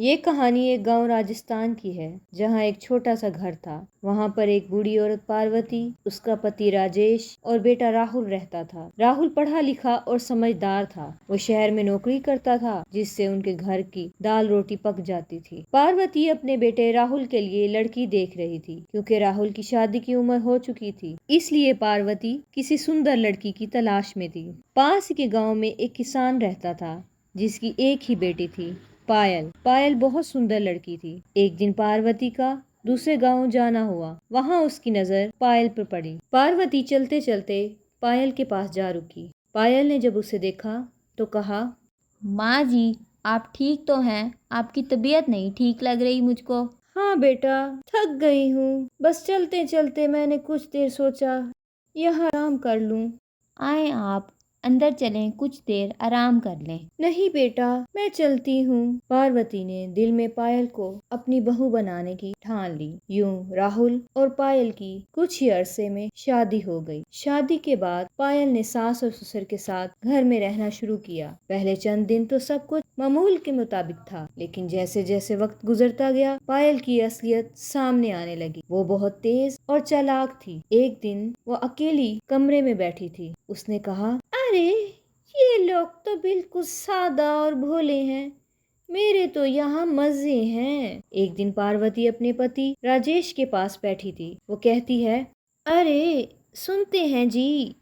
ये कहानी एक गांव राजस्थान की है जहां एक छोटा सा घर था। वहां पर एक बूढ़ी औरत पार्वती, उसका पति राजेश और बेटा राहुल रहता था। राहुल पढ़ा लिखा और समझदार था। वो शहर में नौकरी करता था जिससे उनके घर की दाल रोटी पक जाती थी। पार्वती अपने बेटे राहुल के लिए लड़की देख रही थी क्योंकि राहुल की शादी की उम्र हो चुकी थी। इसलिए पार्वती किसी सुंदर लड़की की तलाश में थी। पास के गाँव में एक किसान रहता था जिसकी एक ही बेटी थी, पायल। पायल बहुत सुंदर लड़की थी। एक दिन पार्वती का दूसरे गांव जाना हुआ। वहां उसकी नजर पायल पर पड़ी। पार्वती चलते चलते पायल के पास जा रुकी। पायल ने जब उसे देखा तो कहा, माँ जी, आप ठीक तो हैं? आपकी तबीयत नहीं ठीक लग रही मुझको। हाँ बेटा, थक गई हूँ। बस चलते चलते मैंने कुछ देर सोचा यहाँ आराम कर लूं। आए आप अंदर चलें, कुछ देर आराम कर लें। नहीं बेटा, मैं चलती हूँ। पार्वती ने दिल में पायल को अपनी बहू बनाने की ठान ली। यूं राहुल और पायल की कुछ ही अरसे में शादी हो गई। शादी के बाद पायल ने सास और ससुर के साथ घर में रहना शुरू किया। पहले चंद दिन तो सब कुछ मामूल के मुताबिक था, लेकिन जैसे जैसे वक्त गुजरता गया पायल की असलियत सामने आने लगी। वो बहुत तेज और चालाक थी। एक दिन वो अकेली कमरे में बैठी थी। उसने कहा, अरे ये लोग तो बिल्कुल सादा और भोले हैं, मेरे तो यहाँ मजे हैं। एक दिन पार्वती अपने पति राजेश के पास बैठी थी। वो कहती है, अरे सुनते हैं जी,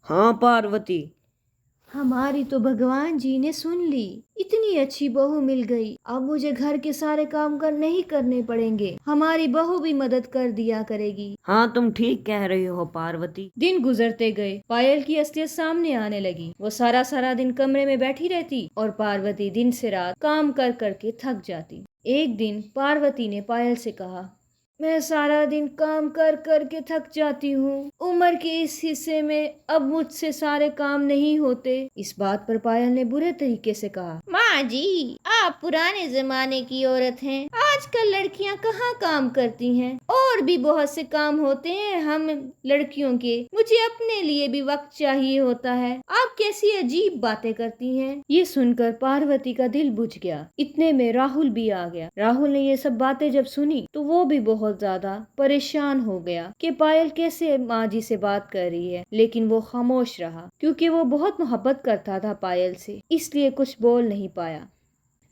हाँ पार्वती। हमारी तो भगवान जी ने सुन ली। इतनी अच्छी बहू मिल गई। अब मुझे घर के सारे काम नहीं करने पड़ेंगे। हमारी बहू भी मदद कर दिया करेगी। हाँ तुम ठीक कह रही हो पार्वती। दिन गुजरते गए। पायल की असलियत सामने आने लगी। वो सारा सारा दिन कमरे में बैठी रहती और पार्वती दिन से रात काम कर करके थक जाती। एक दिन पार्वती ने पायल से कहा, मैं सारा दिन काम कर कर के थक जाती हूँ। उम्र के इस हिस्से में अब मुझसे सारे काम नहीं होते। इस बात पर पायल ने बुरे तरीके से कहा, माँ जी, आप पुराने जमाने की औरत हैं। आजकल लड़कियाँ कहाँ काम करती हैं। और भी बहुत से काम होते हैं हम लड़कियों के। मुझे अपने लिए भी वक्त चाहिए होता है। आप कैसी अजीब बातें करती हैं। ये सुनकर पार्वती का दिल बुझ गया। इतने में राहुल भी आ गया। राहुल ने ये सब बातें जब सुनी तो वो भी बहुत ज्यादा परेशान हो गया कि पायल कैसे माँ जी से बात कर रही है, लेकिन वो खामोश रहा क्योंकि वो बहुत मोहब्बत करता था पायल से, इसलिए कुछ बोल नहीं पाया।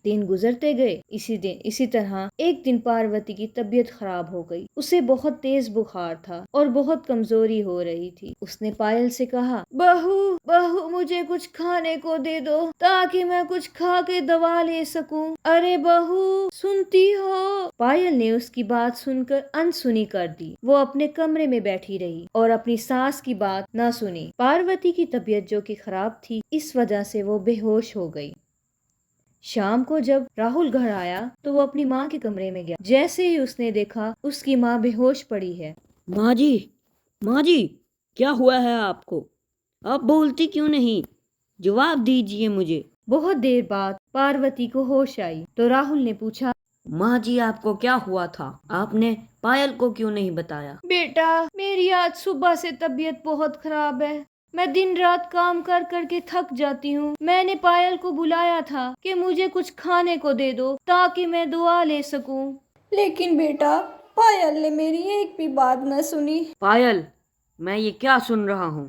दिन गुजरते गए। इसी तरह एक दिन पार्वती की तबीयत खराब हो गई। उसे बहुत तेज बुखार था और बहुत कमजोरी हो रही थी। उसने पायल से कहा, बहू बहू, मुझे कुछ खाने को दे दो ताकि मैं कुछ खा के दवा ले सकूं। अरे बहू, सुनती हो? पायल ने उसकी बात सुनकर अनसुनी कर दी। वो अपने कमरे में बैठी रही और अपनी सास की बात न सुनी। पार्वती की तबीयत जो कि खराब थी, इस वजह से वो बेहोश हो गई। शाम को जब राहुल घर आया तो वो अपनी माँ के कमरे में गया। जैसे ही उसने देखा उसकी माँ बेहोश पड़ी है। माँ जी, माँ जी, क्या हुआ है आपको? आप बोलती क्यों नहीं? जवाब दीजिए मुझे। बहुत देर बाद पार्वती को होश आई तो राहुल ने पूछा, माँ जी, आपको क्या हुआ था? आपने पायल को क्यों नहीं बताया? बेटा, मेरी आज सुबह से तबीयत बहुत खराब है। मैं दिन रात काम कर करके थक जाती हूँ। मैंने पायल को बुलाया था कि मुझे कुछ खाने को दे दो ताकि मैं दुआ ले सकूं। लेकिन बेटा, पायल ने मेरी एक भी बात न सुनी। पायल, मैं ये क्या सुन रहा हूँ?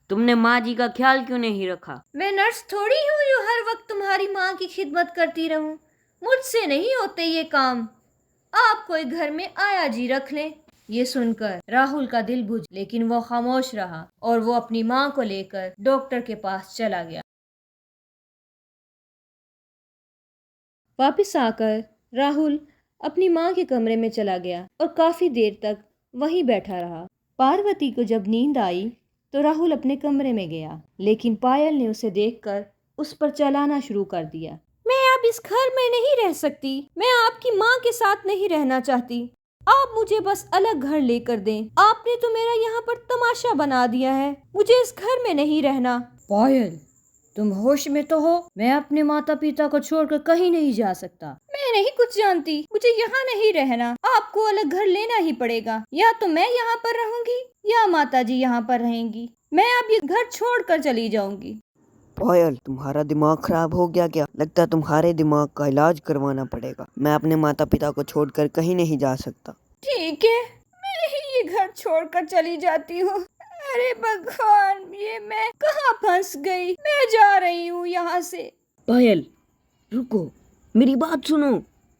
तुमने माँ जी का ख्याल क्यों नहीं रखा? मैं नर्स थोड़ी हूँ जो हर वक्त तुम्हारी माँ की खिदमत करती रहूं। मुझसे नहीं होते ये काम। आप कोई घर में आया जी रख लें। ये सुनकर राहुल का दिल बुझ, लेकिन वो खामोश रहा और वो अपनी माँ को लेकर डॉक्टर के पास चला गया। वापस आकर राहुल अपनी माँ के कमरे में चला गया और काफी देर तक वहीं बैठा रहा। पार्वती को जब नींद आई तो राहुल अपने कमरे में गया, लेकिन पायल ने उसे देखकर उस पर चलाना शुरू कर दिया। मैं अब इस घर में नहीं रह सकती। मैं आपकी माँ के साथ नहीं रहना चाहती। आप मुझे बस अलग घर लेकर दें। आपने तो मेरा यहाँ पर तमाशा बना दिया है। मुझे इस घर में नहीं रहना। पायल, तुम होश में तो हो? मैं अपने माता पिता को छोड़कर कहीं नहीं जा सकता। मैं नहीं कुछ जानती। मुझे यहाँ नहीं रहना। आपको अलग घर लेना ही पड़ेगा। या तो मैं यहाँ पर रहूंगी या माता जी यहाँ पर रहेंगी। मैं अब ये घर छोड़कर चली जाऊंगी। पायल, तुम्हारा दिमाग खराब हो गया क्या? लगता है तुम्हारे दिमाग का इलाज करवाना पड़ेगा। मैं अपने माता पिता को छोड़कर कहीं नहीं जा सकता। ठीक है, मैं ही ये घर छोड़कर चली जाती हूँ। अरे भगवान, ये मैं कहाँ फंस गई? मैं जा रही हूँ यहाँ से। पायल, रुको, मेरी बात सुनो।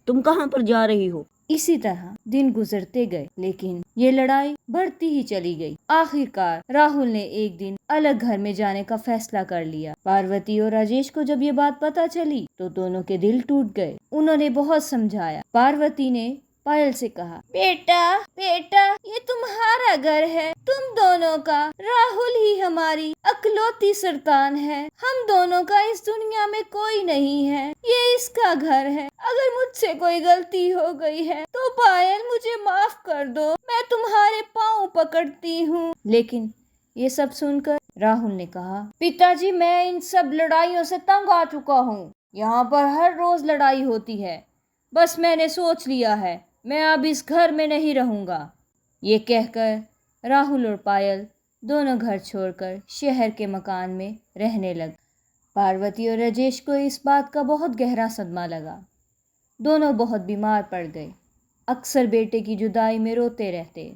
तुम कहाँ पर जा रही हो? इसी तरह दिन गुजरते गए, लेकिन ये लड़ाई बढ़ती ही चली गई। आखिरकार राहुल ने एक दिन अलग घर में जाने का फैसला कर लिया। पार्वती और राजेश को जब ये बात पता चली तो दोनों के दिल टूट गए। उन्होंने बहुत समझाया। पार्वती ने पायल से कहा, बेटा बेटा, ये तुम्हारा घर है, तुम दोनों का। राहुल ही हमारी अकलौती संतान है। हम दोनों का इस दुनिया में कोई नहीं है। ये इसका घर है। अगर मुझसे कोई गलती हो गई है तो पायल, मुझे माफ कर दो। मैं तुम्हारे पाँव पकड़ती हूँ। लेकिन ये सब सुनकर राहुल ने कहा, पिताजी, मैं इन सब लड़ाइयों से तंग आ चुका हूँ। यहाँ पर हर रोज लड़ाई होती है। बस मैंने सोच लिया है, मैं अब इस घर में नहीं रहूंगा। ये कहकर राहुल और पायल दोनों घर छोड़कर शहर के मकान में रहने लग। पार्वती और राजेश को इस बात का बहुत गहरा सदमा लगा। दोनों बहुत बीमार पड़ गए। अक्सर बेटे की जुदाई में रोते रहते।